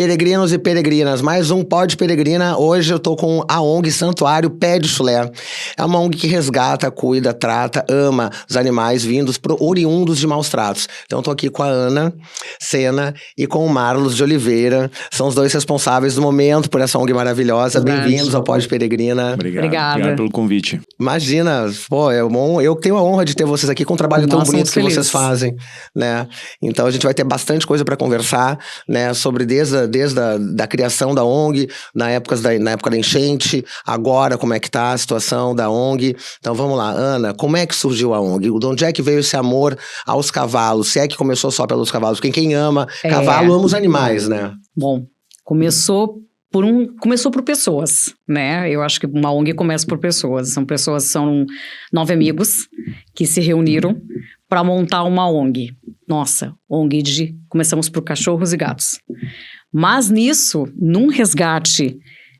Peregrinos e peregrinas, mais um Pod Peregrina. Hoje eu tô com a ONG Santuário Pé de Chulé. É uma ONG que resgata, cuida, trata, ama os animais vindos oriundos de maus tratos. Então eu tô aqui com a Ana Sena e com o Marlos de Oliveira. São os dois responsáveis do momento por essa ONG maravilhosa. Bem-vindos ao Pod Peregrina. Obrigado pelo convite. Imagina, pô, é bom. Eu tenho a honra de ter vocês aqui com um trabalho tão bonito que vocês fazem, né? Então a gente vai ter bastante coisa para conversar, né? Sobre desde a criação da ONG, na época da enchente, agora como é que tá a situação da ONG. Então vamos lá, Ana, como é que surgiu a ONG? De onde é que veio esse amor aos cavalos? Se é que começou só pelos cavalos? Porque quem ama cavalo ama os animais, né? Bom, começou por pessoas, né? Eu acho que uma ONG começa por pessoas. São 9 amigos que se reuniram para montar uma ONG. Nossa, começamos por cachorros e gatos. Mas nisso, num resgate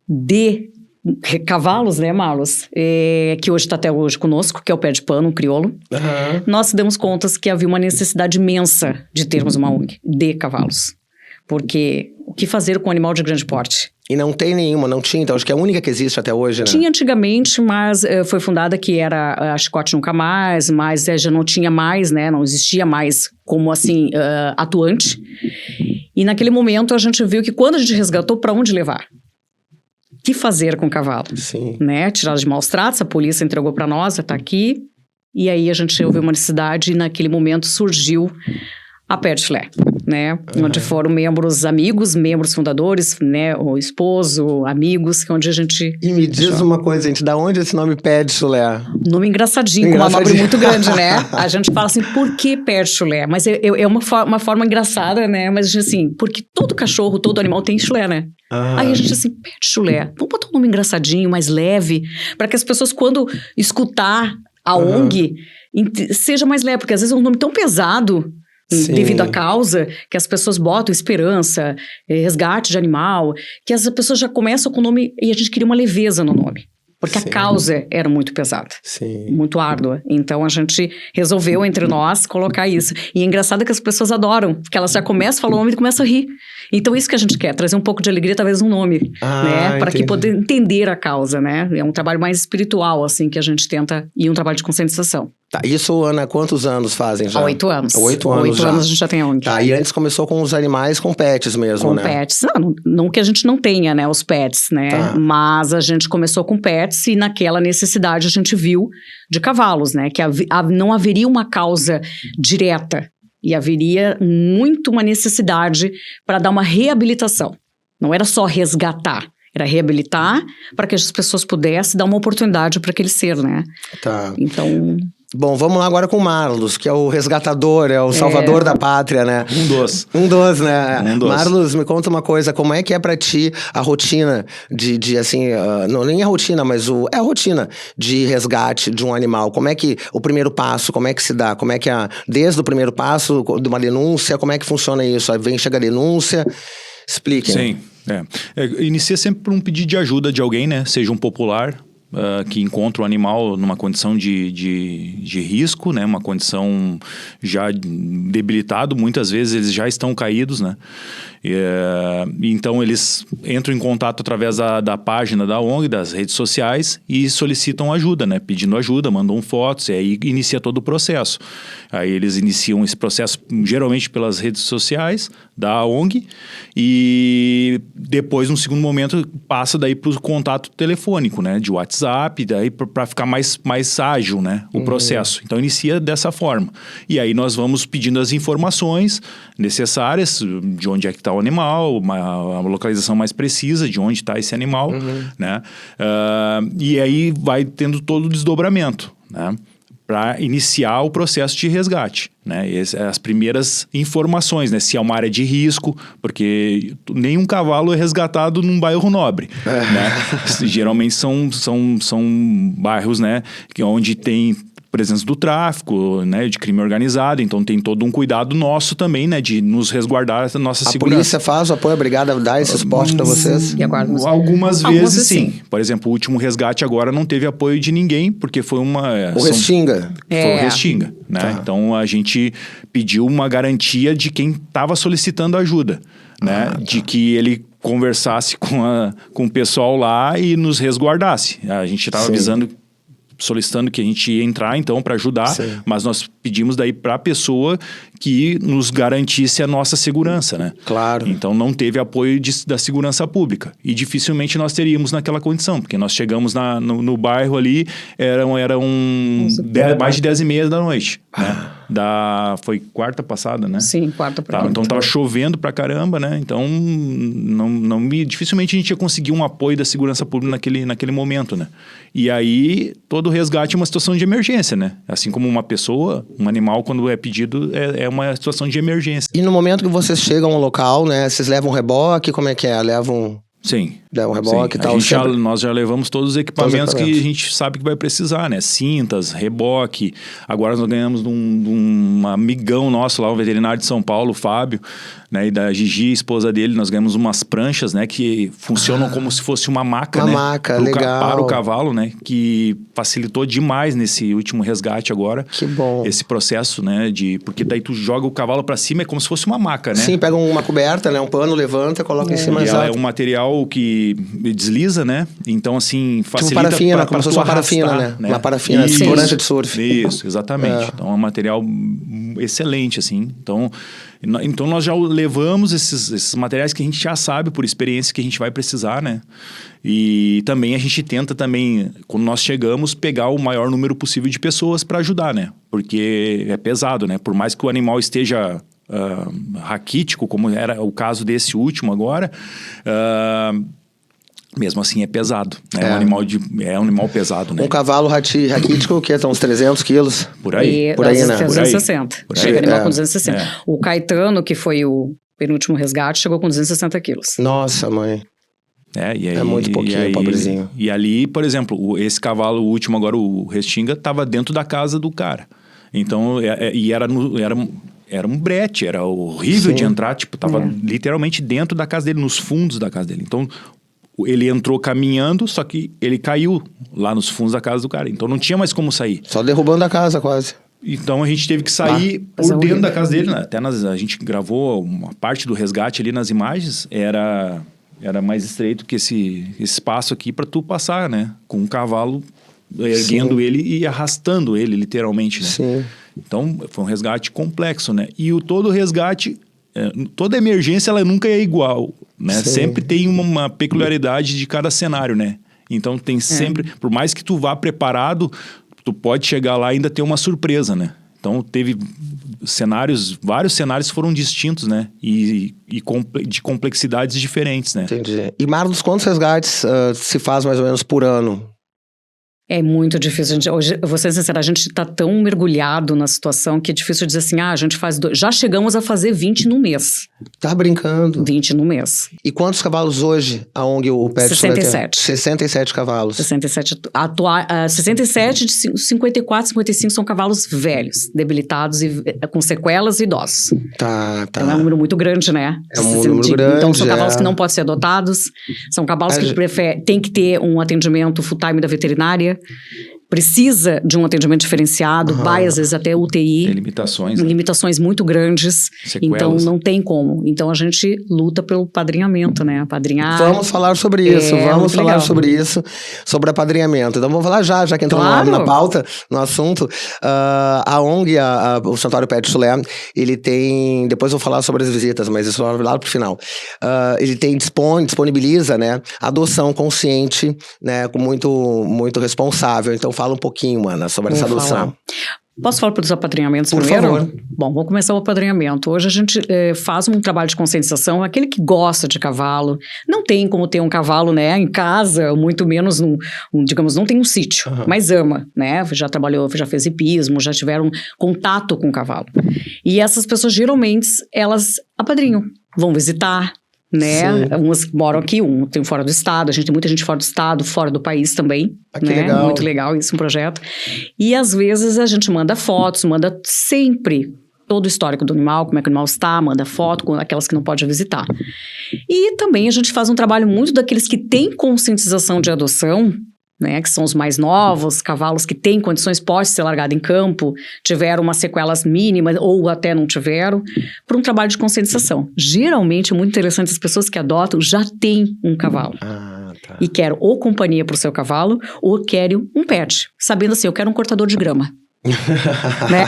de cavalos, né, Marlos? Que hoje está até hoje conosco, que é o Pé de Pano, um crioulo. Nós demos contas que havia uma necessidade imensa de termos uma ONG de cavalos. Porque o que fazer com um animal de grande porte? E não tem nenhuma, não tinha, então acho que é a única que existe até hoje, né? Tinha antigamente, mas foi fundada que era a Chicote Nunca Mais, mas já não tinha mais, né? Não existia mais como assim, atuante. E naquele momento a gente viu que quando a gente resgatou, para onde levar? O que fazer com o cavalo? Sim. Né? Tirado de maus tratos, a polícia entregou para nós, está aqui. E aí a gente ouviu uma necessidade e naquele momento surgiu a Pé de Chulé, né? Onde foram amigos, membros fundadores, né? O esposo, amigos, onde a gente... E me diz uma coisa, gente, da onde esse nome Pé de Chulé? Nome engraçadinho, com uma manobra muito grande, né? A gente fala assim, por que Pé de Chulé? Mas é uma forma engraçada, né? Mas assim, porque todo cachorro, todo animal tem chulé, né? Aí a gente assim, Pé de Chulé, vamos botar um nome engraçadinho, mais leve, para que as pessoas quando escutar a ONG, seja mais leve, porque às vezes é um nome tão pesado... Sim. Devido à causa, que as pessoas botam esperança, resgate de animal, que as pessoas já começam com o nome, e a gente queria uma leveza no nome. Porque a causa era muito pesada, muito árdua. Então a gente resolveu entre nós colocar isso. E é engraçado que as pessoas adoram, porque elas já começam a falar o nome e começam a rir. Então isso que a gente quer, trazer um pouco de alegria, talvez um nome, né? Para que poder entender a causa, né? É um trabalho mais espiritual, assim, que a gente tenta, e um trabalho de conscientização. Tá, isso, Ana, quantos anos fazem já? 8 anos. 8 anos já. 8 anos a gente já tem a ONG. Tá, e antes começou com os animais, com pets mesmo, né? Com pets. Não que a gente não tenha, né, os pets, né? Tá. Mas a gente começou com pets e naquela necessidade a gente viu de cavalos, né? Que não haveria uma causa direta e haveria muito uma necessidade para dar uma reabilitação. Não era só resgatar. Era reabilitar para que as pessoas pudessem dar uma oportunidade para aquele ser, né? Tá. Então... Bom, vamos lá agora com o Marlos, que é o resgatador, é o salvador da pátria, né? Um dos, né? Marlos, me conta uma coisa, como é que é pra ti a rotina de assim, não nem a rotina, mas a rotina de resgate de um animal? Como é que, o primeiro passo, como é que se dá? Como é que desde o primeiro passo de uma denúncia, como é que funciona isso? Aí chega a denúncia, explique. Sim, inicia sempre por um pedido de ajuda de alguém, né? Seja um popular, que encontra o animal numa condição de risco, né? Uma condição já debilitado, muitas vezes eles já estão caídos, né? Então eles entram em contato através da página da ONG, das redes sociais e solicitam ajuda, né? Pedindo ajuda, mandam fotos e aí inicia todo o processo. Aí eles iniciam esse processo geralmente pelas redes sociais da ONG e depois, num segundo momento, passa daí para o contato telefônico, né? De WhatsApp, daí para ficar mais ágil, né? O processo. Então inicia dessa forma. E aí nós vamos pedindo as informações necessárias, de onde é que está o animal, uma localização mais precisa de onde está esse animal, né? E aí vai tendo todo o desdobramento, né? Para iniciar o processo de resgate, né? As primeiras informações, né? Se é uma área de risco, porque nenhum cavalo é resgatado num bairro nobre, né? Geralmente são bairros, né? Onde tem presença do tráfico, né, de crime organizado, então tem todo um cuidado nosso também, né, de nos resguardar da nossa segurança. A polícia faz o apoio, a brigada dá esse suporte para vocês? Algumas vezes sim. Por exemplo, o último resgate agora não teve apoio de ninguém, porque foi o Restinga. Foi o Restinga, né? Tá. Então a gente pediu uma garantia de quem estava solicitando ajuda. né? De que ele conversasse com o pessoal lá e nos resguardasse. A gente estava avisando, solicitando que a gente ia entrar, então, para ajudar, mas nós pedimos daí para a pessoa que nos garantisse a nossa segurança, né? Claro. Então, não teve apoio da segurança pública. E dificilmente nós teríamos naquela condição, porque nós chegamos no bairro ali, eram mais de 10h30 da noite, né? Foi quarta passada, né? Sim, quarta pra Então tava chovendo pra caramba, né? Então dificilmente a gente ia conseguir um apoio da segurança pública naquele momento, né? E aí todo o resgate é uma situação de emergência, né? Assim como uma pessoa, um animal, quando é pedido, é uma situação de emergência. E no momento que vocês chegam ao local, né? Vocês levam reboque, como é que é? Sim. Um reboque e tal. Nós já levamos todos os equipamentos que a gente sabe que vai precisar, né? Cintas, reboque. Agora nós ganhamos de um amigão nosso lá, um veterinário de São Paulo, o Fábio, né? E da Gigi, esposa dele, nós ganhamos umas pranchas, né? Que funcionam como se fosse uma maca, né? Uma maca, legal. Para o cavalo, né? Que facilitou demais nesse último resgate agora. Que bom. Esse processo, né? Porque daí tu joga o cavalo para cima, é como se fosse uma maca, né? Sim, pega uma coberta, né? Um pano, levanta, coloca em cima. E ela é um material que desliza, né? Então, assim, facilita... Tipo parafina, como se fosse uma parafina, né? Uma parafina, prancha de surf. Isso, exatamente. Então, é um material excelente, assim. Então nós já levamos esses materiais que a gente já sabe, por experiência, que a gente vai precisar, né? E também a gente tenta também, quando nós chegamos, pegar o maior número possível de pessoas para ajudar, né? Porque é pesado, né? Por mais que o animal esteja... raquítico, como era o caso desse último agora, mesmo assim é pesado, né? É um animal pesado, né? Um cavalo raquítico que é uns 300 quilos. Por aí, né? 260. Chega animal com 260. O Caetano, que foi o penúltimo resgate, chegou com 260 quilos. Nossa, mãe. É muito pouquinho, pobrezinho. E ali, por exemplo, esse cavalo, o último agora, o Restinga, estava dentro da casa do cara. Então, era um brete, era horrível de entrar, tipo, tava literalmente dentro da casa dele, nos fundos da casa dele. Então, ele entrou caminhando, só que ele caiu lá nos fundos da casa do cara. Então, não tinha mais como sair. Só derrubando a casa, quase. Então, a gente teve que sair por dentro da casa dele, né? Até a gente gravou uma parte do resgate ali nas imagens, era mais estreito que esse espaço aqui para tu passar, né? Com um cavalo erguendo ele e arrastando ele, literalmente, né? Sim. Então, foi um resgate complexo, né? E todo resgate, toda emergência, ela nunca é igual, né? Sim. Sempre tem uma peculiaridade de cada cenário, né? Então, tem sempre... Por mais que tu vá preparado, tu pode chegar lá e ainda ter uma surpresa, né? Então, teve vários cenários foram distintos, né? E de complexidades diferentes, né? Entendi. E, Marlos, quantos resgates se faz mais ou menos por ano? É muito difícil. Hoje, eu vou ser sincera, a gente está tão mergulhado na situação que é difícil dizer assim, a gente faz... Já chegamos a fazer 20 no mês. Tá brincando? 20 no mês. E quantos cavalos hoje a ONG, o Pet 67. 67 cavalos. 67 de 54, 55 são cavalos velhos, debilitados e com sequelas e idosos. Tá. Então é um número muito grande, né? É um número grande. Então são cavalos que não podem ser adotados, são cavalos que tem que ter um atendimento full-time da veterinária, precisa de um atendimento diferenciado, vai às vezes até UTI. Tem limitações. Né? Limitações muito grandes. Sequelas. Então não tem como. Então a gente luta pelo padrinhamento, né? Apadrinhar. Vamos falar sobre isso, sobre apadrinhamento. Então vamos falar já que entrou na pauta, no assunto. A ONG, o Santuário Pet Chulé, ele tem, depois eu vou falar sobre as visitas, mas isso lá pro final. Ele disponibiliza, né, adoção consciente, né, com muito responsável. Então fala um pouquinho, Ana, sobre essa adoção. Posso falar dos apadrinhamentos primeiro? Por favor. Bom, vou começar o apadrinhamento. Hoje a gente faz um trabalho de conscientização. Aquele que gosta de cavalo, não tem como ter um cavalo, né, em casa, muito menos digamos, não tem um sítio, mas ama, né? Já trabalhou, já fez hipismo, já tiveram contato com o cavalo. E essas pessoas, geralmente, elas apadrinham, vão visitar, né? Sim. Umas moram aqui, tem fora do estado, a gente tem muita gente fora do estado, fora do país também, que legal. Muito legal isso, um projeto. E às vezes a gente manda fotos, manda sempre todo o histórico do animal, como é que o animal está, manda foto com aquelas que não pode visitar. E também a gente faz um trabalho muito daqueles que têm conscientização de adoção, né, que são os mais novos, cavalos que têm condições, pode ser largado em campo, tiveram umas sequelas mínimas ou até não tiveram, para um trabalho de conscientização. Geralmente, muito interessante, as pessoas que adotam já têm um cavalo. Tá. E querem ou companhia para o seu cavalo, ou querem um pet, sabendo assim, eu quero um cortador de grama. Né?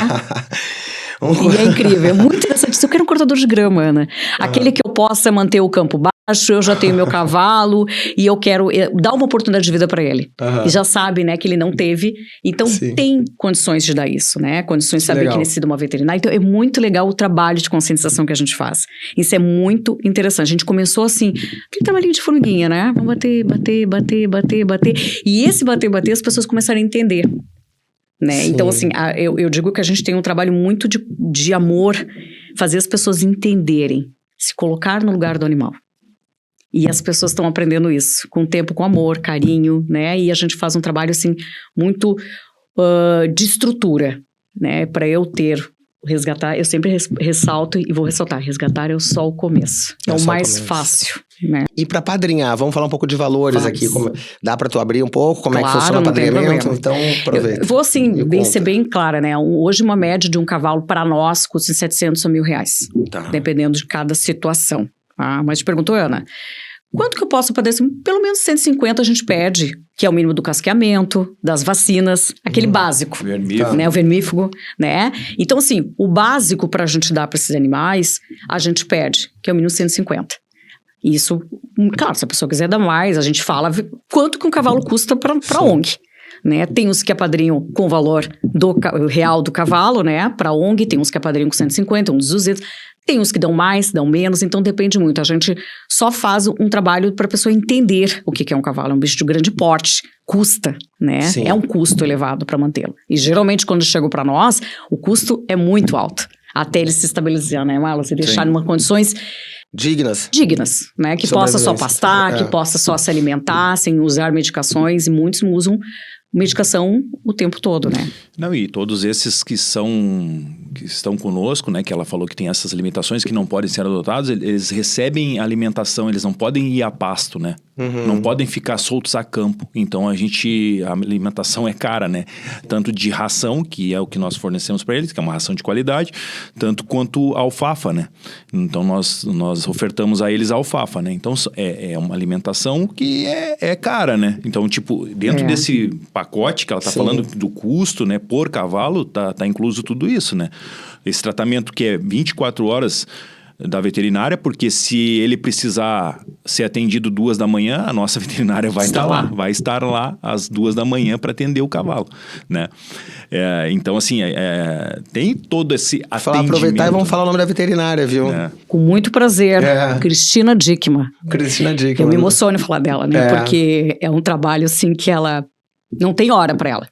E é incrível, é muito interessante. Eu quero um cortador de grama, Ana. Aquele que eu possa manter o campo baixo, eu já tenho meu cavalo e eu quero dar uma oportunidade de vida para ele. E já sabe, né, que ele não teve. Então, tem condições de dar isso, né? Condições de saber que ele necessita de uma veterinária. Então, é muito legal o trabalho de conscientização que a gente faz. Isso é muito interessante. A gente começou assim, aquele trabalhinho de formiguinha, né? Vamos bater. E esse bater, as pessoas começaram a entender. Né? Então, assim, eu digo que a gente tem um trabalho muito de amor, fazer as pessoas entenderem, se colocar no lugar do animal. E as pessoas estão aprendendo isso, com o tempo, com amor, carinho, né? E a gente faz um trabalho, assim, muito de estrutura, né? Para eu resgatar, eu sempre ressalto e vou ressaltar, resgatar é só o começo. É o mais fácil, né? E para padrinhar, vamos falar um pouco de valores aqui. Dá para tu abrir um pouco? Como é que funciona o padrinhamento? Então, aproveita. Eu vou, assim, ser bem clara, né? Hoje, uma média de um cavalo para nós custa R$700 a R$1.000, dependendo de cada situação. Mas te perguntou, Ana, quanto que eu posso pagar? Pelo menos 150 a gente pede, que é o mínimo do casqueamento, das vacinas, aquele básico. Vermífugo. Né? O vermífugo, né? Então, assim, o básico para a gente dar para esses animais, a gente pede, que é o mínimo 150. Isso, claro, se a pessoa quiser dar mais, a gente fala quanto que um cavalo custa para a ONG. Né? Tem uns que apadrinham com o valor real do cavalo, né? Para a ONG, tem uns que apadrinham com 150, uns 200. Tem uns que dão mais, dão menos, então depende muito. A gente só faz um trabalho para a pessoa entender o que é um cavalo. É um bicho de grande porte, custa, né? Sim. É um custo elevado para mantê-lo. E geralmente quando chegam para nós, o custo é muito alto. Até ele se estabilizar, né, Marlon? Se deixar em uma condições dignas, né? Que possa só pastar, que possa só se alimentar, sem usar medicações. E muitos usam medicação o tempo todo, né? Não, e todos esses que estão conosco, né, que ela falou que tem essas limitações que não podem ser adotados, eles recebem alimentação, eles não podem ir a pasto, né? Não podem ficar soltos a campo. Então, a alimentação é cara, né? Tanto de ração, que é o que nós fornecemos para eles, que é uma ração de qualidade, tanto quanto alfafa, né? Então, nós ofertamos a eles alfafa, né? Então, é uma alimentação que é cara, né? Então, tipo, dentro desse pacote que ela está falando do custo, né? Por cavalo, tá incluso tudo isso, né? Esse tratamento que é 24 horas da veterinária, porque se ele precisar ser atendido 2 da manhã, a nossa veterinária vai estar lá às 2 da manhã para atender o cavalo, né? Então, assim, tem todo esse atendimento. Aproveitar e vamos falar o nome da veterinária, viu? Com muito prazer. Cristina Dickmann. Cristina Dickmann. Eu me emociono falar dela, né? Porque é um trabalho, assim, que ela não tem hora para ela.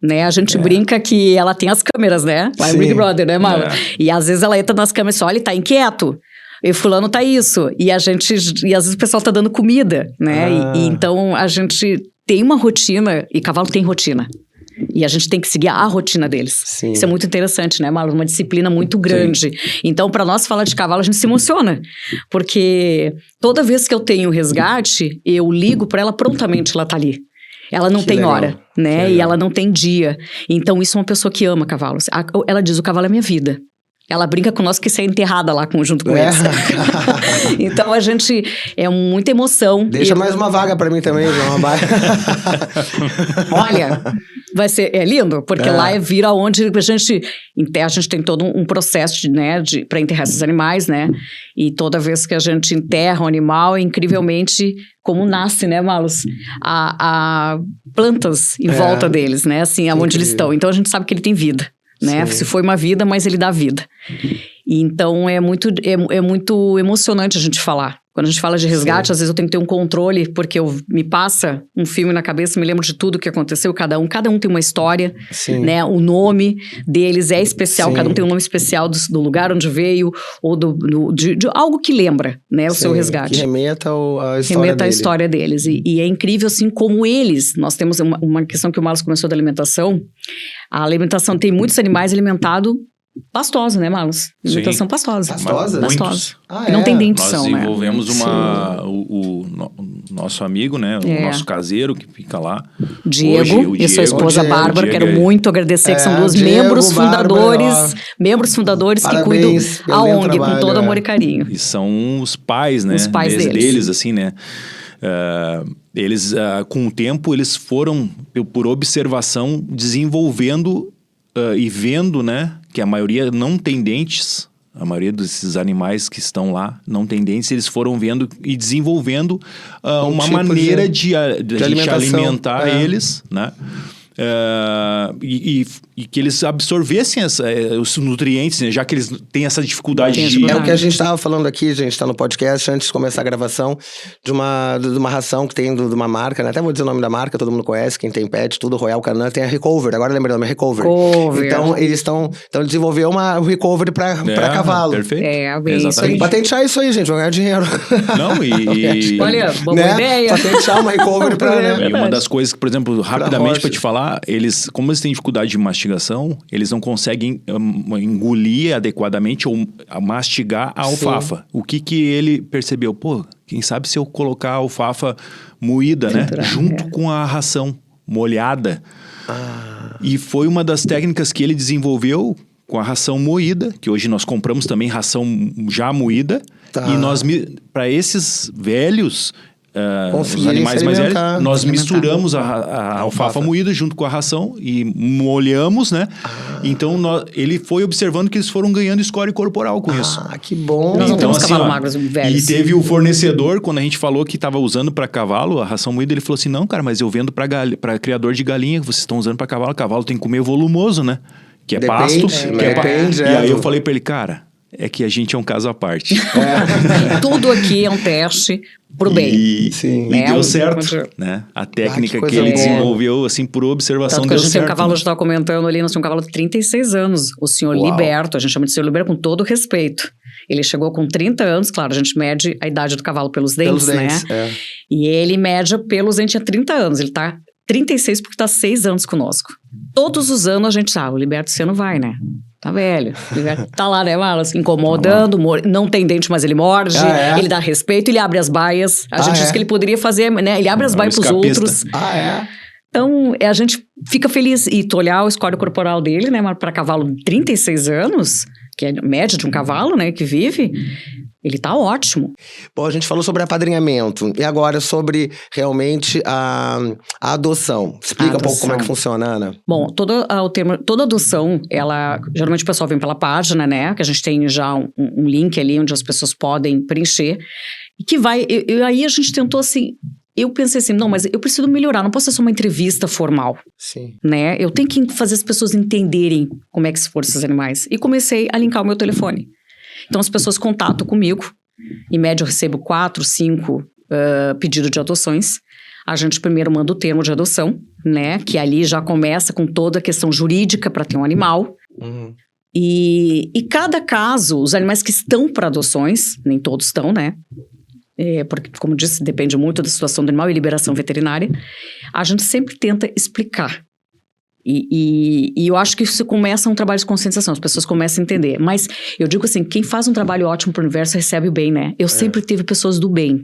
Né? A gente brinca que ela tem as câmeras, né? Vai o Big Brother, né, Marlon? E às vezes ela entra nas câmeras e fala, olha, ele tá inquieto. E fulano tá isso. E às vezes o pessoal tá dando comida, né? E então a gente tem uma rotina, e cavalo tem rotina. E a gente tem que seguir a rotina deles. Sim. Isso é muito interessante, né, Marlon? Uma disciplina muito grande. Sim. Então, para nós falar de cavalo, a gente se emociona. Porque toda vez que eu tenho resgate, eu ligo para ela, prontamente ela tá ali. Ela não tem hora, né? E ela não tem dia. Então, isso é uma pessoa que ama cavalos. Ela diz, o cavalo é minha vida. Ela brinca com nós que você é enterrada lá junto com eles. Então, a gente... É muita emoção. Deixa mais uma vaga pra mim também, João. Olha, vai ser... É lindo, porque lá vira onde a gente enterra. A gente tem todo um processo, pra enterrar esses animais, né? E toda vez que a gente enterra um animal, incrivelmente... Como nasce, né, Marlos? A plantas em volta deles, né? Assim, onde eles estão. Então, a gente sabe que ele tem vida, né? Sim. Se foi uma vida, mas ele dá vida. E, então, é muito emocionante a gente falar. Quando a gente fala de resgate, às vezes eu tenho que ter um controle, porque me passa um filme na cabeça, me lembro de tudo que aconteceu, cada um tem uma história, né? O nome deles é especial, cada um tem um nome especial do lugar onde veio, ou de algo que lembra, né? O seu resgate. Que remeta à história deles. E é incrível, assim, como nós temos uma questão que o Marlos começou da alimentação. A alimentação tem muitos animais alimentados pastosa, né, Marlos? Alimentação pastosa. Pastosa? Pastosa. Não tem dentição, né? Nós desenvolvemos nosso amigo, né? O nosso caseiro que fica lá. Diego, hoje, e sua esposa Bárbara, quero muito agradecer, que são duas membros fundadores que cuidam a ONG com todo amor e carinho. E são os pais, né? Os pais deles, assim, né? Eles, com o tempo, eles foram, por observação, desenvolvendo e vendo, né? Que a maioria não tem dentes. A maioria desses animais que estão lá não tem dentes, eles foram vendo e desenvolvendo uma tipo maneira de alimentar eles, né? E que eles absorvessem os nutrientes, né? Já que eles têm essa dificuldade de... É o que a gente estava falando aqui, a gente está no podcast, antes de começar a gravação, de uma ração que tem de uma marca, né? Até vou dizer o nome da marca, todo mundo conhece, quem tem pet, tudo, Royal Canin, tem a Recover, agora lembrei o nome, Recover. Então, eles desenvolveram uma Recover para cavalo. Perfeito. Bem isso aí. Patentear isso aí, gente, vão ganhar dinheiro. Não, Olha, boa ideia. Patentear uma Recover para... E uma das coisas que, por exemplo, rapidamente para te falar, como eles têm dificuldade de mastigação, eles não conseguem engolir adequadamente ou mastigar a alfafa. O que ele percebeu? Pô, quem sabe se eu colocar a alfafa moída, né? Junto com a ração molhada. E foi uma das técnicas que ele desenvolveu com a ração moída, que hoje nós compramos também ração já moída. E nós, para esses velhos... os animais mais velhos, nós misturamos a alfafa moída junto com a ração e molhamos, né? Então, ele foi observando que eles foram ganhando score corporal com isso. Que bom. Nós não temos assim, cavalo magros velhos. E teve o fornecedor, quando a gente falou que estava usando para cavalo, a ração moída, ele falou assim, não, cara, mas eu vendo para criador de galinha, que vocês estão usando para cavalo. Cavalo tem que comer volumoso, né? Que é pasto. E aí eu falei para ele, cara... É que a gente é um caso à parte. Tudo aqui é um teste pro bem. E deu certo, né? A técnica que ele desenvolveu, assim, por observação, tanto que deu a gente certo. Tem um cavalo, a gente estava comentando ali, nós tínhamos um cavalo de 36 anos. O senhor Liberto, a gente chama de senhor Liberto com todo respeito. Ele chegou com 30 anos, claro, a gente mede a idade do cavalo pelos dentes, né? E ele mede pelos dentes há 30 anos. Ele tá 36 porque tá 6 anos conosco. Todos os anos a gente o Liberto você não vai, né? Tá velho. Tá lá, né, Malas? Incomodando, não tem dente, mas ele morde, ele dá respeito, ele abre as baias. A gente diz que ele poderia fazer, né? Ele abre as baias pros outros. Então, a gente fica feliz. E tu olhar o score corporal dele, né, para cavalo de 36 anos, que é a média de um cavalo, né, que vive... Ele tá ótimo. Bom, a gente falou sobre apadrinhamento. E agora sobre, realmente, a adoção. Explica um pouco como é que funciona, Ana. Bom, toda adoção, ela... Geralmente o pessoal vem pela página, né? Que a gente tem já um link ali onde as pessoas podem preencher. E que vai... aí a gente tentou, assim... Eu pensei assim, não, mas eu preciso melhorar. Não posso ser só uma entrevista formal. Sim. Né? Eu tenho que fazer as pessoas entenderem como é que se foram esses animais. E comecei a linkar o meu telefone. Então, as pessoas contatam comigo. Em média, eu recebo 4, 5 pedidos de adoções. A gente primeiro manda o termo de adoção, né? Que ali já começa com toda a questão jurídica para ter um animal. E cada caso, os animais que estão para adoções, nem todos estão, né? Porque, como disse, depende muito da situação do animal e liberação veterinária. A gente sempre tenta explicar. E eu acho que isso começa um trabalho de conscientização, as pessoas começam a entender. Mas eu digo assim, quem faz um trabalho ótimo pro universo recebe o bem, né? Eu sempre tive pessoas do bem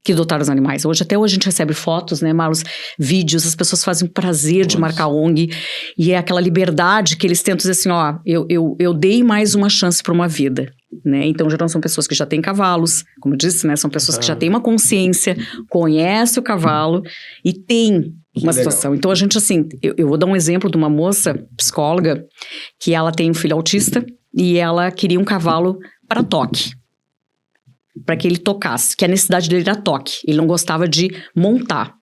que adotaram os animais. Até hoje a gente recebe fotos, né, Marlos? Vídeos, as pessoas fazem o prazer de marcar ONG. E é aquela liberdade que eles tentam dizer assim, eu dei mais uma chance para uma vida. Né? Então, geralmente são pessoas que já têm cavalos, como eu disse, né? São pessoas que já têm uma consciência, conhecem o cavalo e têm uma situação. Então, a gente, assim, eu vou dar um exemplo de uma moça psicóloga que ela tem um filho autista e ela queria um cavalo para toque. Para que ele tocasse, que a necessidade dele era toque. Ele não gostava de montar.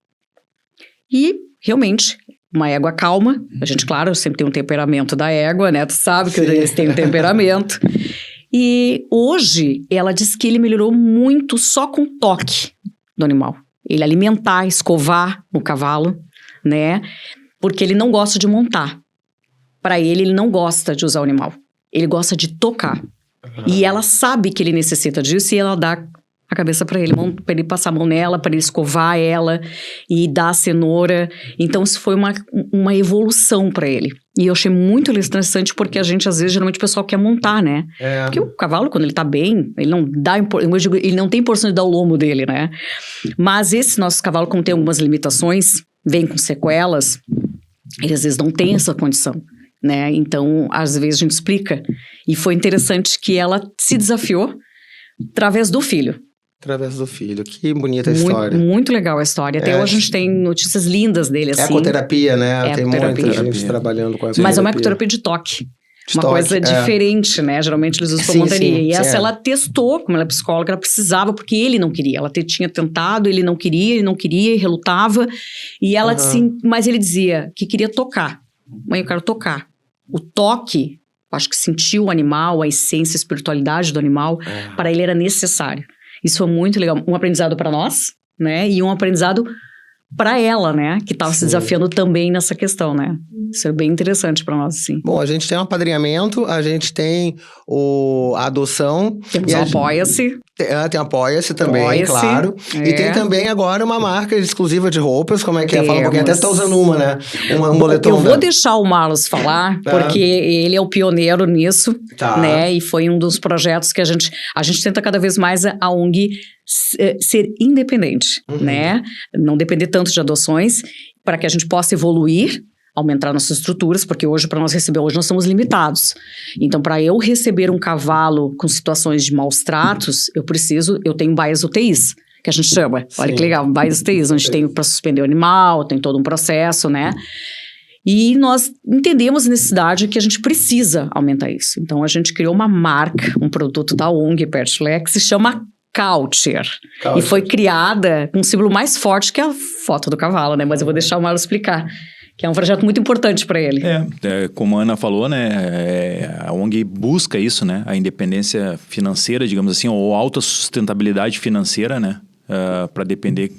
E, realmente, uma égua calma. A gente, claro, sempre tem um temperamento da égua, né? Tu sabe que eles têm um temperamento. E hoje, ela diz que ele melhorou muito só com toque do animal. Ele alimentar, escovar o cavalo, né? Porque ele não gosta de montar. Para ele não gosta de usar o animal. Ele gosta de tocar. E ela sabe que ele necessita disso e ela dá a cabeça para ele passar a mão nela, para ele escovar ela e dar a cenoura. Então, isso foi uma evolução para ele. E eu achei muito interessante porque a gente, às vezes, geralmente o pessoal quer montar, né? Porque o cavalo, quando ele tá bem, ele não dá, ele não tem importância de dar o lombo dele, né? Mas esse nosso cavalo, como tem algumas limitações, vem com sequelas, ele às vezes não tem essa condição, né? Então, às vezes a gente explica. E foi interessante que ela se desafiou através do filho. Através do filho. Que bonita história. Muito legal a história. Até hoje a gente tem notícias lindas dele, assim. Ecoterapia, né? Tem muita gente trabalhando com ecoterapia. Mas é uma ecoterapia de toque. Uma coisa diferente, né? Geralmente eles usam montaria. E essa ela testou, como ela é psicóloga, ela precisava, porque ele não queria. Ela tinha tentado, ele não queria, e relutava. E ela disse, mas ele dizia que queria tocar. Mãe, eu quero tocar. O toque, acho que sentir o animal, a essência, a espiritualidade do animal, para ele era necessário. Isso foi muito legal. Um aprendizado para nós, né? E um aprendizado para ela, né? Que estava se desafiando também nessa questão, né? Isso é bem interessante para nós, sim. Bom, a gente tem um apadrinhamento, a gente tem a adoção. Temos o Apoia-se. Tem Apoia-se também, claro. E tem também agora uma marca exclusiva de roupas, como é que é? Fala um pouquinho, até tá usando uma, né? Um moletom. Eu vou deixar o Marlos falar, porque ele é o pioneiro nisso, né? E foi um dos projetos que a gente tenta cada vez mais a ONG ser independente, né? Não depender tanto de adoções, para que a gente possa evoluir, aumentar nossas estruturas, porque hoje, para nós receber, hoje nós somos limitados. Então, para eu receber um cavalo com situações de maus tratos, eu tenho baias UTIs, que a gente chama. Olha que legal, baias UTIs, onde tem para suspender o animal, tem todo um processo, né? E nós entendemos a necessidade que a gente precisa aumentar isso. Então, a gente criou uma marca, um produto da ONG Perchulé, que se chama Coucher. E foi criada com um símbolo mais forte que a foto do cavalo, né? Mas eu vou deixar o Marlos explicar. Que é um projeto muito importante para ele. Como a Ana falou, né, a ONG busca isso, né, a independência financeira, digamos assim, ou alta sustentabilidade financeira, né, para depender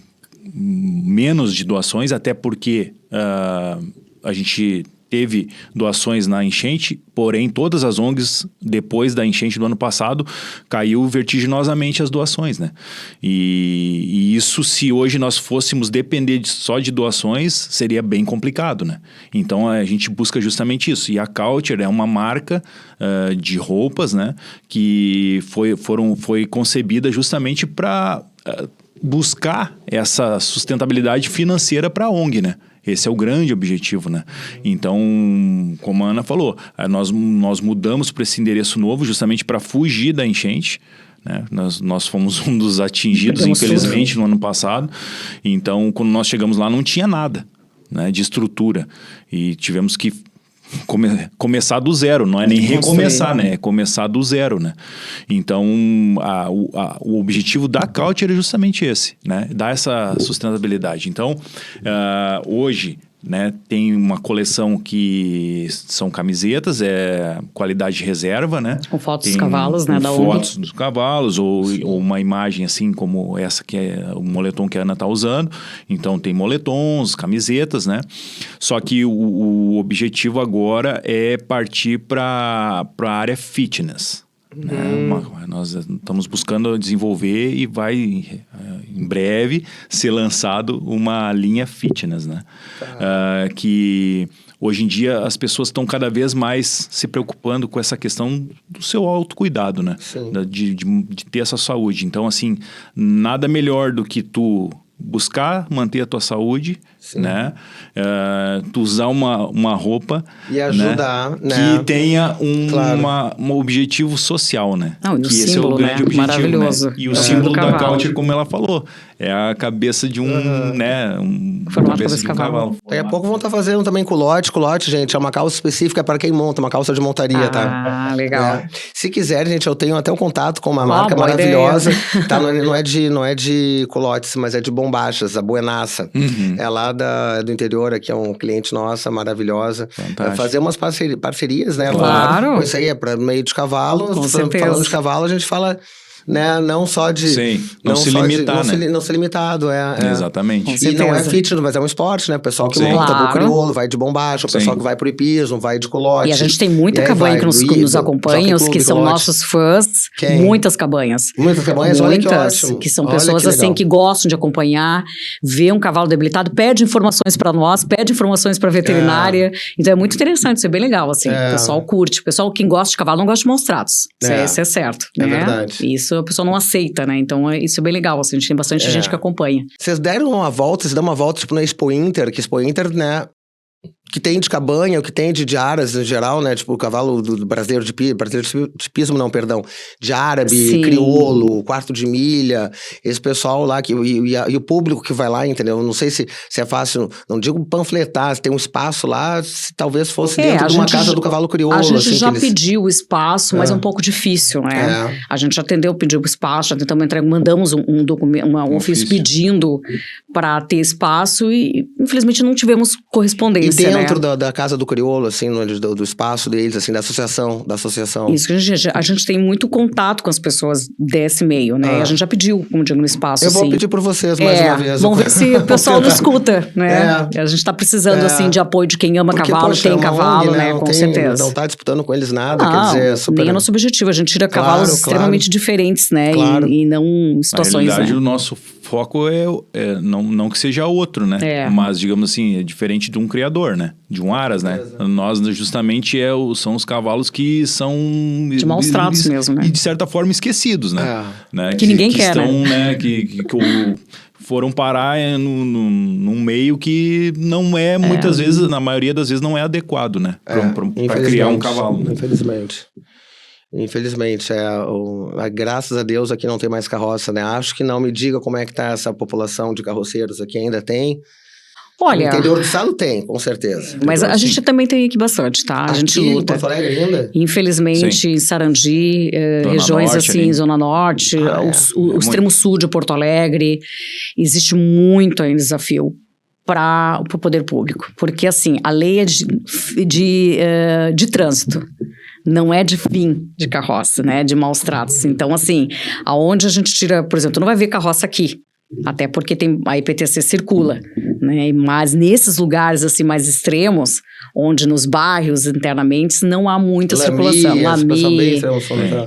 menos de doações, até porque a gente teve doações na enchente, porém todas as ONGs, depois da enchente do ano passado, caiu vertiginosamente as doações, né? E isso, se hoje nós fôssemos depender só de doações, seria bem complicado, né? Então a gente busca justamente isso. E a Coucher é uma marca de roupas, né? Que foi concebida justamente para buscar essa sustentabilidade financeira para a ONG, né? Esse é o grande objetivo, né? Então, como a Ana falou, nós mudamos para esse endereço novo justamente para fugir da enchente, né? Nós fomos um dos atingidos, infelizmente, no ano passado. Então, quando nós chegamos lá, não tinha nada, né, de estrutura. E tivemos que começar do zero, não é nem recomeçar, né? É começar do zero, né? Então, o objetivo da Coucher é justamente esse, né? Dar essa sustentabilidade. Então, hoje, né, tem uma coleção que são camisetas, qualidade reserva, né? Com fotos dos cavalos, né, da ONG. Fotos dos cavalos, ou uma imagem assim como essa que é o moletom que a Ana está usando. Então tem moletons, camisetas, né? Só que o objetivo agora é partir para a área fitness. Nós estamos buscando desenvolver e vai em breve ser lançado uma linha fitness, né? Que hoje em dia as pessoas estão cada vez mais se preocupando com essa questão do seu autocuidado, né? De ter essa saúde. Então, assim, nada melhor do que tu buscar manter a tua saúde, né? Tu usar uma roupa e ajudar, né? Que tenha um objetivo social, né? Que esse símbolo, é o grande objetivo, maravilhoso, né? E o símbolo da Coucher, como ela falou, é a cabeça de né? Cabeça de um cavalo. Daqui a pouco vão estar fazendo também culote. Culote, gente, é uma calça específica para quem monta, uma calça de montaria, tá? Legal. Se quiser, gente, eu tenho até um contato com uma marca maravilhosa. Tá? Não é de culotes, mas é de bombachas, a Buenaça. É lá do interior, aqui é um cliente nossa, maravilhosa. Fazer umas parcerias, né? Claro. Isso aí é para meio de cavalo. Com certeza. Falando de cavalo, a gente fala né? Não só de... Sim, não se limitar, né? Não ser limitado, Exatamente. E não é fitness, mas é um esporte, né? O pessoal que monta o crioulo, vai de bombacha, o pessoal que vai pro hipismo, vai de culote. E a gente tem muita cabanha que nos acompanha, os que são nossos fãs. Muitas cabanhas. Muitas cabanhas, olha que ótimo. Que são pessoas assim que gostam de acompanhar, vê um cavalo debilitado, pede informações para nós, pede informações para veterinária. Então é muito interessante, isso é bem legal, assim. O pessoal curte. O pessoal, quem gosta de cavalo, não gosta de maus tratos. Isso é certo, né? É verdade. Isso a pessoa não aceita, né? Então isso é bem legal, assim. A gente tem bastante gente que acompanha. Vocês deram uma volta, vocês dão uma volta, tipo, na Expo Inter, que Expo Inter, né... que tem de cabanha, o que tem de aras em geral, né? Tipo, o cavalo do brasileiro de pismo, não, perdão. De árabe, crioulo, quarto de milha. Esse pessoal lá, e o público que vai lá, entendeu? Não sei se é fácil, não digo panfletar, se tem um espaço lá, se talvez fosse dentro de uma casa do cavalo crioulo. A gente assim, já pediu o espaço, mas é um pouco difícil, né? A gente atendeu, pediu o espaço, já tentamos entrar, mandamos um documento, um ofício pedindo para ter espaço e, infelizmente, não tivemos correspondência, e dentro da casa do crioulo, assim, do espaço deles, assim, da associação. Isso, a gente tem muito contato com as pessoas desse meio, né? A gente já pediu, como digo, no espaço, Eu vou pedir por vocês mais uma vez. Vamos ver se o pessoal nos escuta, né? A gente tá precisando, assim, de apoio de quem ama cavalo, tem cavalo, né? Com certeza. Não tá disputando com eles nada, quer dizer... Super... nem é nosso objetivo, a gente tira cavalos extremamente diferentes, né? E não situações, na realidade, né? o nosso foco não que seja outro, né? Mas, digamos assim, é diferente de um criador, né? De um aras, né? Nós, justamente, são os cavalos que são... de maus tratos mesmo, né? E, de certa forma, esquecidos, né? Que ninguém quer, estão, né? Que foram parar num meio que não é, muitas vezes, na maioria das vezes, não é adequado, né? Para criar um cavalo. Né? Infelizmente, graças a Deus aqui não tem mais carroça, né? Acho que não me diga como é que tá essa população de carroceiros aqui, ainda tem? Olha... No interior do estado tem, com certeza. Mas a gente também tem aqui bastante, tá? A gente luta. Em Porto Alegre ainda? Infelizmente, em Sarandi, regiões Norte, assim, Zona Norte, o extremo sul de Porto Alegre, existe muito ainda desafio para o poder público. Porque, assim, a lei é de trânsito. Não é de fim de carroça, né? De maus tratos. Então, assim, aonde a gente tira... Por exemplo, tu não vai ver carroça aqui. Até porque a IPTC circula, né? Mas nesses lugares, assim, mais extremos, onde nos bairros, internamente, não há muita circulação.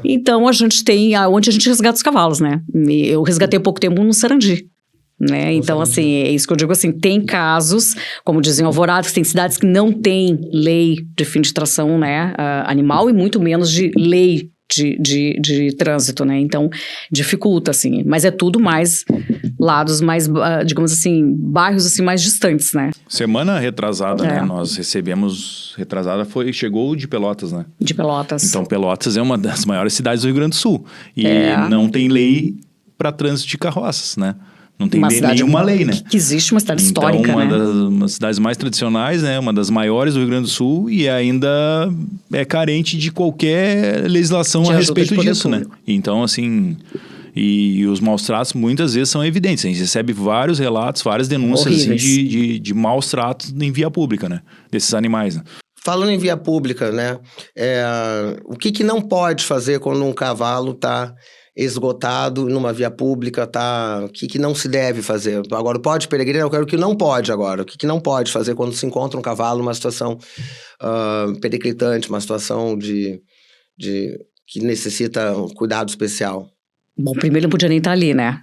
Então, a gente tem... Onde a gente resgata os cavalos, né? Eu resgatei há pouco tempo no Sarandi. Né? Então, assim, é isso que eu digo, assim, tem casos, como dizem Alvorada, que tem cidades que não têm lei de fim de tração, né, animal e muito menos de lei de trânsito, né, então dificulta, assim, mas é tudo mais lados mais, digamos assim, bairros, assim, mais distantes, né. Semana retrasada, né, nós recebemos, chegou de Pelotas, né. De Pelotas. Então, Pelotas é uma das maiores cidades do Rio Grande do Sul e não tem lei para trânsito de carroças, né. Não tem nenhuma lei, né? Que existe uma cidade histórica, né? Uma das cidades mais tradicionais, né? Uma das maiores do Rio Grande do Sul e ainda é carente de qualquer legislação a respeito disso, né? Então, assim... E os maus tratos muitas vezes são evidentes. A gente recebe vários relatos, várias denúncias assim, de maus tratos em via pública, né? Desses animais, né? Falando em via pública, né? O que não pode fazer quando um cavalo está esgotado numa via pública, tá? O que não se deve fazer? Agora, pode peregrino? Eu quero o que não pode agora. O que não pode fazer quando se encontra um cavalo numa situação periclitante, uma situação que necessita um cuidado especial? Bom, primeiro ele não podia nem estar ali, né?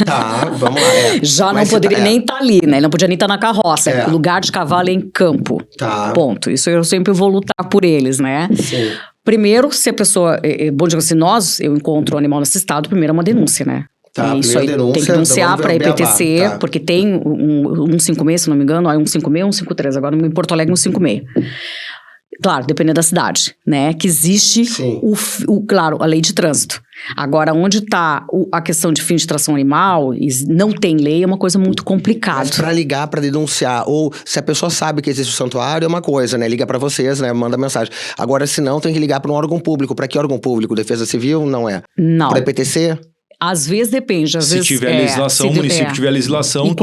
Tá, vamos lá. Já não poderia nem estar ali, né? Ele não podia nem estar na carroça. O lugar de cavalo é em campo. Tá. Ponto. Isso eu sempre vou lutar por eles, né? Sim. Primeiro, se a pessoa... bom, digo assim, eu encontro o animal nesse estado, primeiro é uma denúncia, né? Tá, isso aí denúncia, tem que denunciar para a IPTC, porque tem um 156, se não me engano, um 156 um 153, agora em Porto Alegre um 156. Claro, dependendo da cidade, né? Que existe, claro, a lei de trânsito. Agora, onde está a questão de fim de tração animal, não tem lei, é uma coisa muito complicada. Mas para ligar, para denunciar, ou se a pessoa sabe que existe o santuário, é uma coisa, né? Liga para vocês, né? Manda mensagem. Agora, se não, tem que ligar para um órgão público. Para que órgão público? Defesa Civil? Não é? Não. Para IPTC? Às vezes depende. Às se vezes, tiver legislação, o município tiver legislação,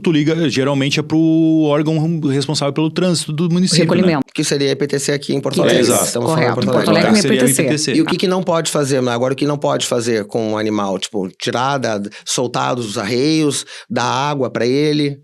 tu liga geralmente pro órgão responsável pelo trânsito do município. Recolhimento. Que seria IPTC aqui em Porto Alegre. Exato. Estamos Correto. falando em Porto Alegre é seria IPTC. E o que não pode fazer? Agora, o que não pode fazer com o animal? Tipo, soltar os arreios, dar água pra ele.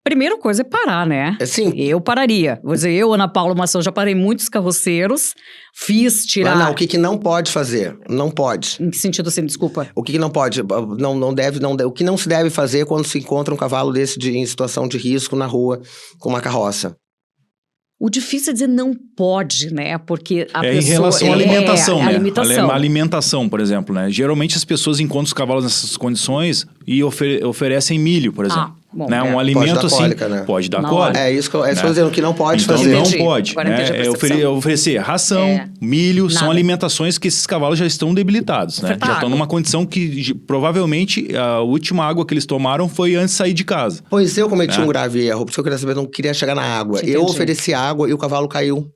Primeira coisa é parar, né? Assim, Eu pararia. Vou dizer, eu, Ana Paula Mação, já parei muitos carroceiros, fiz tirar... Não, o que não pode fazer? Não pode. Em que sentido assim, desculpa? O que não pode? Não deve. O que não se deve fazer quando se encontra um cavalo desse em situação de risco na rua com uma carroça? O difícil é dizer não pode, né? Porque a pessoa... Em relação à alimentação, né? Alimentação. A alimentação, por exemplo, né? Geralmente as pessoas encontram os cavalos nessas condições e oferecem milho, por exemplo. Bom, né? Um alimento assim, cólica, né? pode dar cólica. É isso que eu estou dizendo, que não pode então, fazer. não pode. Agora Né? entendi a percepção. Oferecer ração, milho, Nada. são alimentações que esses cavalos já estão debilitados, né? Já estão numa condição que provavelmente a última água que eles tomaram foi antes de sair de casa. Pois eu cometi um grave erro, porque eu queria saber, não queria chegar na água. Entendi. Eu ofereci água e o cavalo caiu.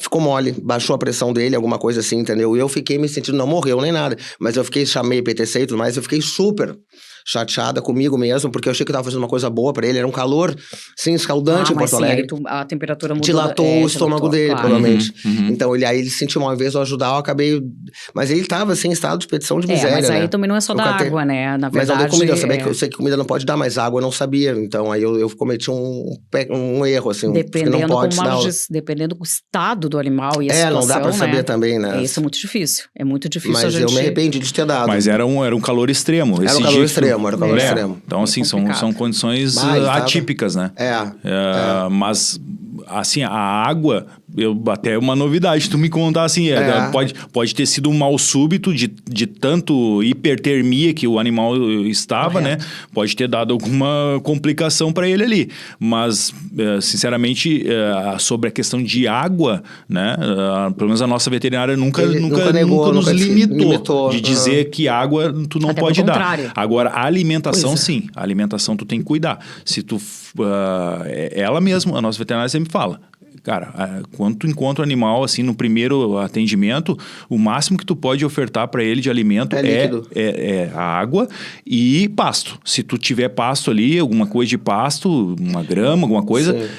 Ficou mole, baixou a pressão dele, alguma coisa assim, entendeu? E eu fiquei me sentindo, não morreu nem nada, mas eu chamei PTC e tudo mais, eu fiquei super chateada comigo mesmo, porque eu achei que eu tava fazendo uma coisa boa pra ele, era um calor, sim, escaldante em Porto Alegre. A temperatura mudou. Dilatou o estômago dele, claro. provavelmente. Uhum. Então, aí ele se sentiu mal, ao invés de eu ajudar, eu acabei... Mas ele tava, assim, em estado de petição de miséria, mas aí né? também não é só da água, né? Na verdade... Mas eu dei comida, eu sei que comida não pode dar, mas água eu não sabia. Então, aí eu cometi um erro, assim. Dependendo, não pode dependendo do estado do animal e a situação, não dá pra saber também, né? Isso é muito difícil. É muito difícil mas a gente... eu me arrependi de ter dado. Mas era um calor extremo. Era um calor extremo, era um calor extremo. Então, assim, são condições atípicas, né? Mas, assim, a água, até uma novidade, tu me contar assim, pode ter sido um mal súbito de tanto hipertermia que o animal estava, né? Pode ter dado alguma complicação para ele ali. Mas, sinceramente, sobre a questão de água, né? Pelo menos a nossa veterinária nunca nos limitou de dizer que água tu não até pode dar. Contrário. Agora, a alimentação, sim. A alimentação tu tem que cuidar. Se tu... ela mesma, a nossa veterinária sempre fala, cara, quando tu encontra o animal, assim, no primeiro atendimento, o máximo que tu pode ofertar para ele de alimento é a água e pasto. Se tu tiver pasto ali, alguma coisa de pasto, uma grama, alguma coisa,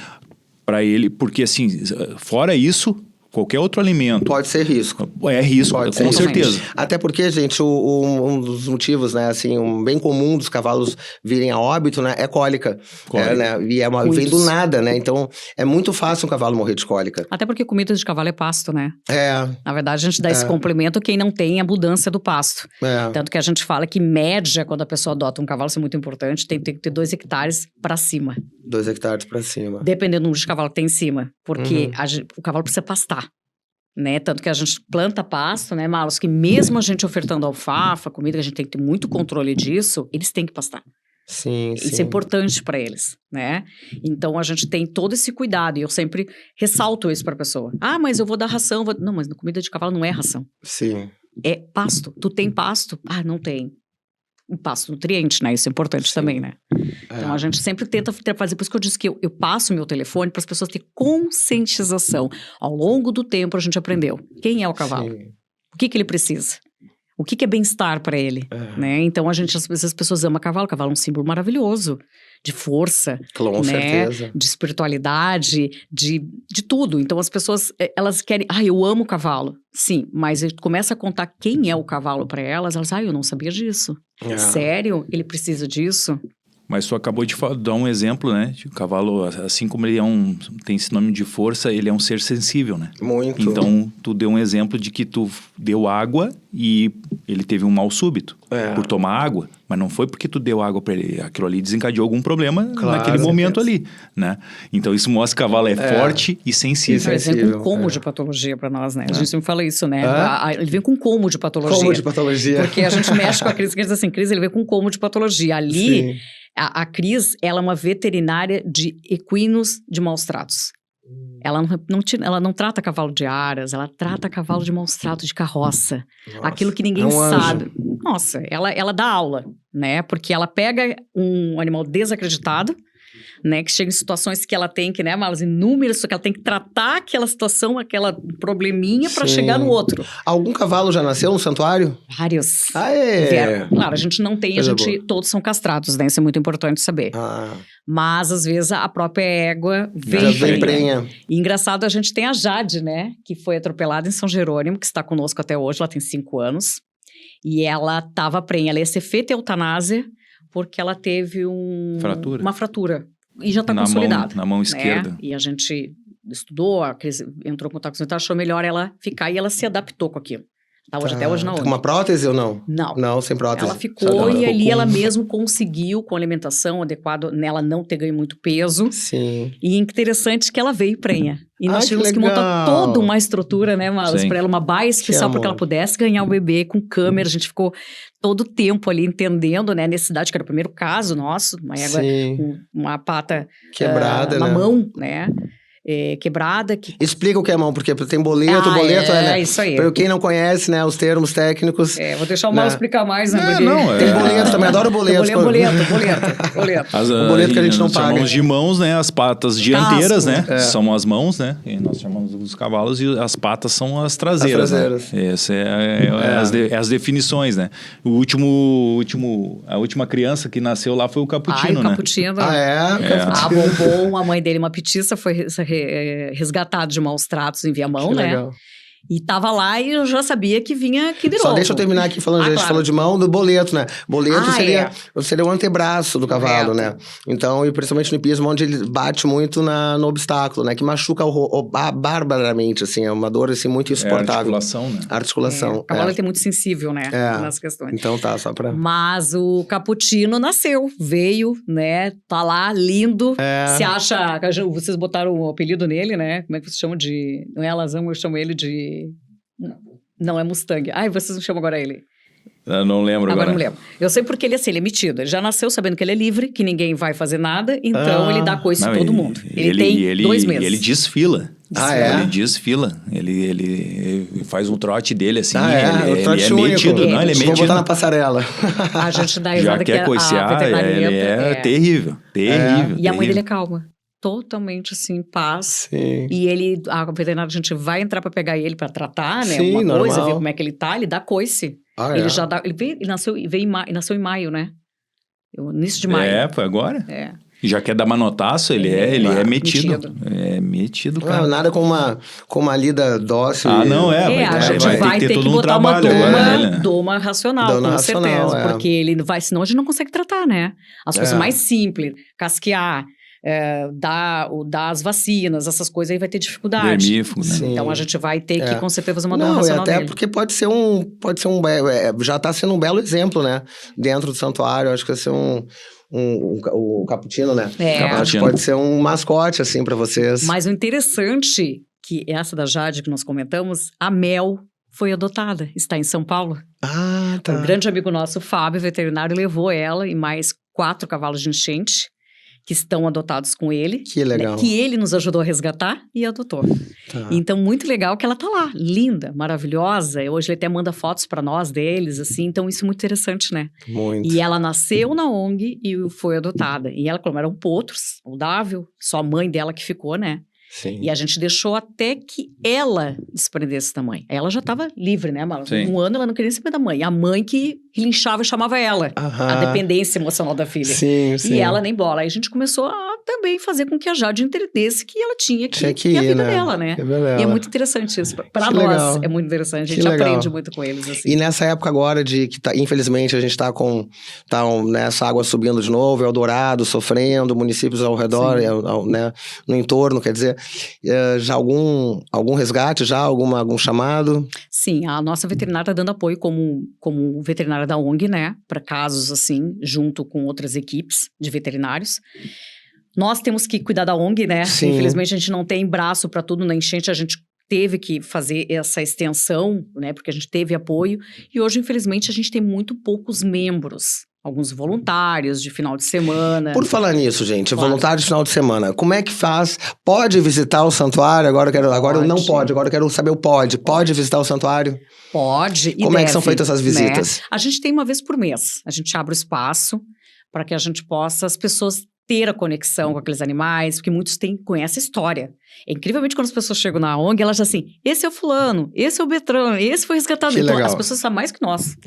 para ele, porque assim, fora isso, qualquer outro alimento... Pode ser risco. É risco, com certeza. Até porque, gente, um dos motivos, né, assim, bem comum dos cavalos virem a óbito, né, é cólica. Né, e vem do nada, né? Então, é muito fácil um cavalo morrer de cólica. Até porque comida de cavalo é pasto, né? Na verdade, a gente dá esse complemento quem não tem a abundância do pasto. Tanto que a gente fala que média, quando a pessoa adota um cavalo, isso é muito importante, tem que ter 2 hectares para cima. 2 hectares para cima. Dependendo do número de cavalo que tem em cima. Porque o cavalo precisa pastar. Né? Tanto que a gente planta pasto, né, Marlos? Que mesmo a gente ofertando alfafa, comida, que a gente tem que ter muito controle disso, eles têm que pastar. Sim. Isso é importante para eles, né? Então, a gente tem todo esse cuidado. E eu sempre ressalto isso para a pessoa. Mas eu vou dar ração. Não, mas comida de cavalo não é ração. Sim. É pasto. Tu tem pasto? Não tem. Um pasto nutriente, né? Isso é importante também, né? Então, a gente sempre tenta fazer... Por isso que eu disse que eu passo meu telefone para as pessoas terem conscientização. Ao longo do tempo, a gente aprendeu. Quem é o cavalo? Sim. O que ele precisa? O que é bem-estar para ele? Né? Então, às vezes as pessoas amam cavalo. Cavalo é um símbolo maravilhoso. De força. Com certeza. De espiritualidade, de tudo. Então, as pessoas, elas querem... eu amo o cavalo. Sim, mas começa a contar quem é o cavalo para elas. Elas, eu não sabia disso. Sério? Ele precisa disso? Mas tu acabou de dar um exemplo, né? O cavalo, assim como ele tem esse nome de força, ele é um ser sensível, né? Muito. Então, tu deu um exemplo de que tu deu água e ele teve um mal súbito por tomar água. Mas não foi porque tu deu água para ele. Aquilo ali desencadeou algum problema naquele momento ali, né? Então, isso mostra que o cavalo é forte e sensível. Ele vem com como de patologia para nós, né? A gente sempre fala isso, né? Ele vem com como de patologia. Como de patologia. Porque a gente mexe com a Cris, que diz assim, Cris, ele vem com como de patologia. Ali... A Cris, ela é uma veterinária de equinos de maus tratos. Ela não trata cavalo de aras, ela trata cavalo de maus tratos, de carroça. Nossa, aquilo que ninguém sabe. Nossa, ela dá aula, né? Porque ela pega um animal desacreditado né? Que chega em situações que ela tem que, né, Marlos, inúmeras, só que ela tem que tratar aquela situação, aquela probleminha para chegar no outro. Algum cavalo já nasceu no santuário? Vários. Vieram. Claro, a gente não tem, todos são castrados, né? Isso é muito importante saber. Mas, às vezes, a própria égua vem prenha. E engraçado, a gente tem a Jade, né? Que foi atropelada em São Jerônimo, que está conosco até hoje, ela tem 5 anos. E ela estava prenha, ela ia ser feita eutanásia, porque ela teve uma fratura. E já está consolidada. Na mão esquerda. Né? E a gente estudou, entrou em contato com ela, achou melhor ela ficar e ela se adaptou com aquilo. Tá hoje, até hoje na ONG. Com uma prótese ou não? Não. Não, sem prótese. Ela ficou e ali ela mesmo conseguiu, com alimentação adequada, nela não ter ganho muito peso. Sim. E interessante que ela veio prenha. E nós tivemos que montar toda uma estrutura, né, Marlos, para ela, uma baia especial para que ela pudesse ganhar o bebê com câmera. A gente ficou todo o tempo ali entendendo, né, a necessidade, que era o primeiro caso nosso, uma égua com uma pata quebrada, na mão, né? Quebrada. Explica o que é mão, porque tem boleto, né? Isso aí. Para quem não conhece, né, os termos técnicos. Vou deixar o Mauro explicar mais, né? Tem boleto também, adoro boleto. Boleto. O boleto que a gente não paga. Chamamos de mãos, né, as patas dianteiras, né, são as mãos, né, e nós chamamos os cavalos e as patas são as traseiras. Né? Essa as definições, né. A última criança que nasceu lá foi o Caputino, né? O Caputino. A Bombom, a mãe dele, uma petiça, foi resgatado de maus tratos em Viamão, né? Legal. E tava lá e eu já sabia que vinha aqui de novo. Só deixa eu terminar aqui falando, a gente falou de mão do boleto, né? Boleto seria o antebraço do cavalo, né? Então, e principalmente no hipismo, onde ele bate muito no obstáculo, né? Que machuca barbaramente, assim, é uma dor, assim, muito insuportável. Articulação, né? Articulação. O cavalo é muito sensível, né? Nas questões. Então tá, só pra... Mas o Caputino nasceu, veio, né? Tá lá, lindo. Se acha... Vocês botaram o apelido nele, né? Como é que vocês chamam de... Não é alazão, eu chamo ele de... Não, é Mustang. Ai, vocês não chamam agora ele. Eu não lembro agora. Não lembro. Eu sei porque ele, assim, ele é metido. Ele já nasceu sabendo que ele é livre, que ninguém vai fazer nada, então ele dá coice em todo mundo. Ele tem 2 meses. E ele desfila. Ele desfila. Ele faz um trote dele, assim. Ele é metido. Não, ele é metido. Vou botar na passarela. A gente dá risada que a veterinária é terrível. Terrível. E a mãe dele é calma. Totalmente, assim, em paz. Sim. E a veterinária, a gente vai entrar pra pegar ele pra tratar, né? Sim, uma coisa, normal. ver como é que ele tá, ele dá coice. Ele já dá... Ele nasceu em maio, né? Início de maio. Foi agora? E já quer dar manotaço, ele é metido. É metido, cara. Não, nada com uma lida dócil. A gente vai ter que botar uma doma racional, com certeza. Porque ele vai... Senão a gente não consegue tratar, né? As coisas mais simples. Casquear... dar as vacinas, essas coisas aí vai ter dificuldade. Vermífugo, né? Então a gente vai ter que, com certeza, fazer uma doma racional até dele. Porque pode ser já está sendo um belo exemplo, né? Dentro do santuário, acho que vai ser o Caputino, né? Acho que pode ser um mascote, assim, para vocês. Mas o interessante, que essa da Jade que nós comentamos, a Mel foi adotada, está em São Paulo. Tá. Um grande amigo nosso, o Fábio, veterinário, levou ela e mais 4 cavalos de enchente que estão adotados com ele. Que legal. Né, que ele nos ajudou a resgatar e adotou. Então, muito legal que ela tá lá, linda, maravilhosa. Hoje ele até manda fotos para nós deles, assim. Então, isso é muito interessante, né? Muito. E ela nasceu na ONG e foi adotada. E ela, como eram potros, saudável, só a mãe dela que ficou, né? Sim. E a gente deixou até que ela desprendesse da mãe. Ela já estava livre, né, Marlon? Sim. 1 ano ela não queria saber da mãe. A mãe que linchava e chamava ela. A dependência emocional da filha. Sim. E ela nem bola. Aí a gente começou a também fazer com que a Jade entendesse que ela tinha que ir a vida dela, né? E é muito interessante isso. Para nós legal. é muito interessante. A gente aprende muito com eles. Assim. E nessa época agora infelizmente, a gente tá nessa água subindo de novo, Eldorado sofrendo, municípios ao redor, né, no entorno, quer dizer, já algum resgate, algum chamado? Sim, a nossa veterinária está dando apoio como veterinária da ONG, né, para casos assim, junto com outras equipes de veterinários. Nós temos que cuidar da ONG, né? Sim. Infelizmente, a gente não tem braço para tudo na enchente, a gente teve que fazer essa extensão, né? Porque a gente teve apoio. E hoje, infelizmente, a gente tem muito poucos membros. Alguns voluntários de final de semana. Por falar nisso, gente, voluntário de final de semana, como é que faz? Pode visitar o santuário? Agora não pode, agora eu quero saber o pode. Pode visitar o santuário? Pode e Como é que são feitas essas visitas? Né? A gente tem uma vez por mês. A gente abre o espaço para que a gente possa, as pessoas ter a conexão com aqueles animais, porque muitos conhecem a história. É incrivelmente quando as pessoas chegam na ONG, elas já assim, esse é o fulano, esse é o Beltrano, esse foi resgatado. Então, as pessoas sabem mais que nós,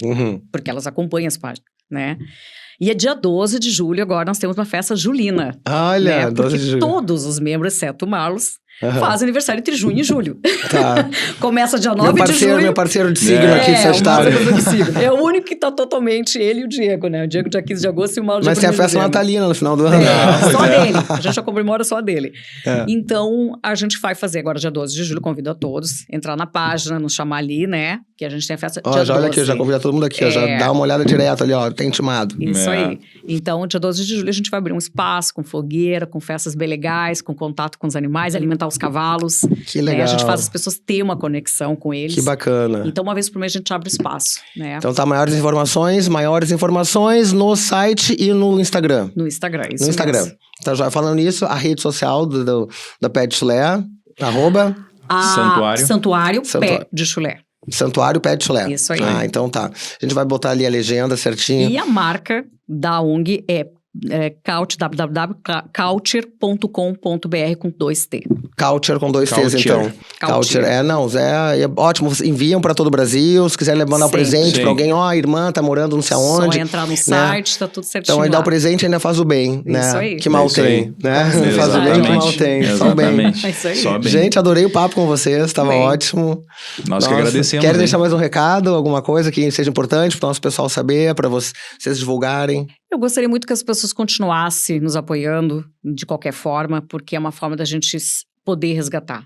porque elas acompanham as páginas, né? E é dia 12 de julho, agora nós temos uma festa julina. Olha, né? 12 de julho. Porque todos os membros, exceto o Marlos, fazem aniversário entre junho e julho. Tá. Começa dia 9 de julho. Meu parceiro de signo aqui de Sagitário. É o único que tá totalmente, ele e o Diego, né? O Diego dia 15 de agosto e o Marlos dia 1º de Mas tem a festa dezembro. natalina no final do ano. Só dele. A gente já comemora só dele. Então, a gente vai fazer agora dia 12 de julho, convido a todos, entrar na página, nos chamar ali, né? Que a gente tem a festa dia 12. Olha aqui, já convido todo mundo aqui, já dá uma olhada direto ali, ó, tem intimado. Isso aí. Então, dia 12 de julho a gente vai abrir um espaço com fogueira, com festas bem legais, com contato com os animais, alimentar os cavalos. Que legal. Né? A gente faz as pessoas terem uma conexão com eles. Que bacana. Então, uma vez por mês a gente abre espaço, né? Então tá, maiores informações no site e no Instagram. No Instagram, isso No Instagram. mesmo. Tá já falando nisso, a rede social da Pé de Chulé, Santuário Pé de Chulé. Santuário Pé de Chulé. Isso aí. Então tá. A gente vai botar ali a legenda certinho. E a marca da ONG é www.coucher.com.br com 2T. Coucher com 2 T's, então. Coucher. É ótimo. Enviam pra todo o Brasil. Se quiser mandar um presente pra alguém, a irmã tá morando não sei aonde. Só entrar no site, tá tudo certinho. Então, aí dá o presente e ainda faz o bem, né? Isso aí. Que mal tem, né? Faz o bem que mal tem. Só o bem. É isso aí. Só bem. Gente, adorei o papo com vocês, tava ótimo. Nós que agradecemos. Querem deixar mais um recado, alguma coisa que seja importante pro nosso pessoal saber, pra vocês divulgarem? Eu gostaria muito que as pessoas continuassem nos apoiando de qualquer forma, porque é uma forma da gente poder resgatar.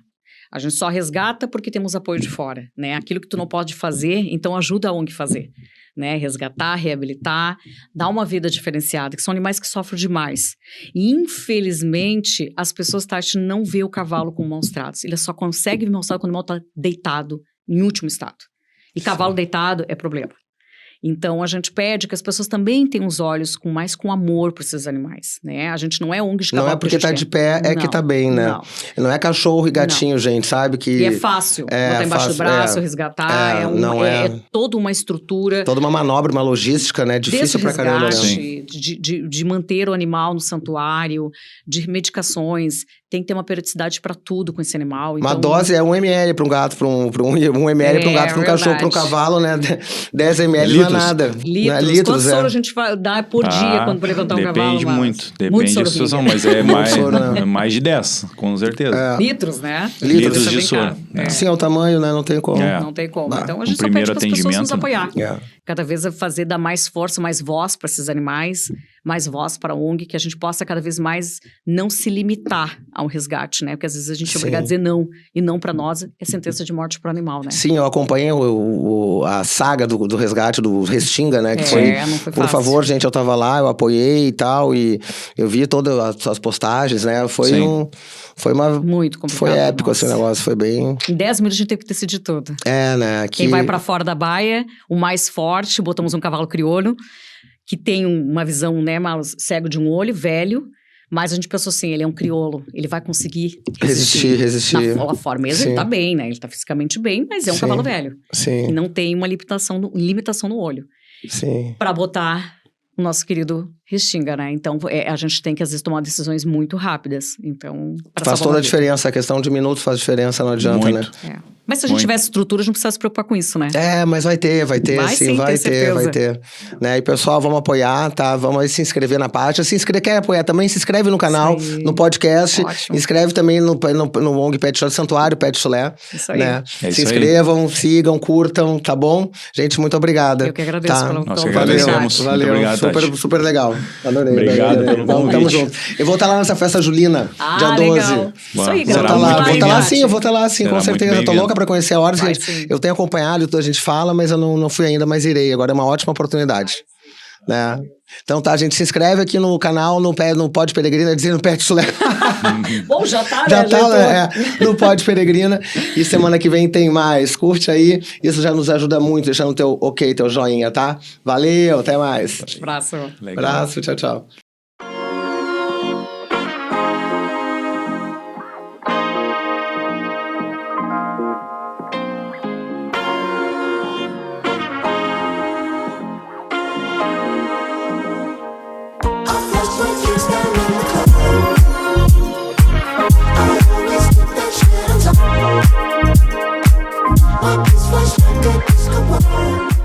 A gente só resgata porque temos apoio de fora, né? Aquilo que tu não pode fazer, então ajuda a ONG a fazer, né? Resgatar, reabilitar, dar uma vida diferenciada, que são animais que sofrem demais. E, infelizmente, as pessoas, Tati, não vê o cavalo com maus tratos. Ele só consegue ver maus tratos quando o animal está deitado, em último estado. E cavalo deitado é problema. Então, a gente pede que as pessoas também tenham os olhos mais com amor por esses animais, né? A gente não é ONG de cavalo. Não é porque tá de pé, é que tá bem, né? Não é cachorro e gatinho, gente, sabe? E é fácil, botar embaixo do braço, resgatar, é toda uma estrutura. Toda uma manobra, uma logística, né? Difícil pra caramba, né? De manter o animal no santuário, de medicações, tem que ter uma periodicidade para tudo com esse animal. Uma dose é 1 ml para um gato, para um ml para um gato, para um cachorro, para um cavalo, né? 10 ml não é nada. Litros. Quanto soro a gente dá por dia quando levantar um cavalo? Depende muito. Depende da situação, mas é mais de 10, com certeza. Litros, né? Litros de soro. Sim, é o tamanho, né? Não tem como. Não tem como. Então a gente só pede para as pessoas nos apoiar. Cada vez dar mais força, mais voz para esses animais, mais voz para a ONG, que a gente possa cada vez mais não se limitar ao resgate, né? Porque às vezes a gente é obrigado a dizer não, e não para nós é sentença de morte para o animal, né? Sim, eu acompanhei a saga do resgate do Restinga, né? Que não foi fácil. Por favor, gente, eu tava lá, eu apoiei e tal, e eu vi todas as postagens, né? Foi muito complicado. Foi épico esse negócio, foi bem... Em 10 minutos a gente teve que decidir tudo. Né? Quem vai para fora da baia, o mais forte, botamos um cavalo crioulo, que tem uma visão, né, cego de um olho, velho, mas a gente pensou assim, ele é um crioulo, ele vai conseguir resistir. Na forma mesmo, ele tá bem, né? Ele tá fisicamente bem, mas é um cavalo velho. Sim. Que não tem uma limitação no olho. Sim. Para botar o nosso querido Restinga, né? Então, a gente tem que, às vezes, tomar decisões muito rápidas. Então, faz toda a diferença. A questão de minutos faz diferença, não adianta, muito. né? Mas se a gente tivesse estrutura, a gente não precisa se preocupar com isso, né? Mas vai ter, vai ter. Né? E, pessoal, vamos apoiar, tá? Vamos aí se inscrever na página. Quer apoiar também? Se inscreve no canal, no podcast. Ótimo. Inscreve também no ONG Pé de Chulé, Santuário Pé de Chulé. Isso aí. Né? Se inscrevam, sigam, curtam, tá bom? Gente, muito obrigada. Eu que agradeço pela Nós que agradecemos. Valeu. Obrigado, super legal. Adorei. Obrigado pelo convite. Tamo junto. Eu vou estar lá nessa festa julina, dia 12. Legal. Isso aí, Vou estar lá sim, eu vou estar lá sim, com certeza. Eu tô louca pra conhecer a Horus. Eu tenho acompanhado, a gente fala, mas eu não fui ainda, mas irei. Agora é uma ótima oportunidade. Né? Então tá, gente, se inscreve aqui no canal, no Pod Peregrina, dizendo Pé de Chulé. Bom, já tá, né? Já tá, no Pod Peregrina. E semana que vem tem mais. Curte aí, isso já nos ajuda muito, deixando teu joinha, tá? Valeu, até mais. Abraço. Abraço, tchau, tchau. That's what you stand was like a disco ball.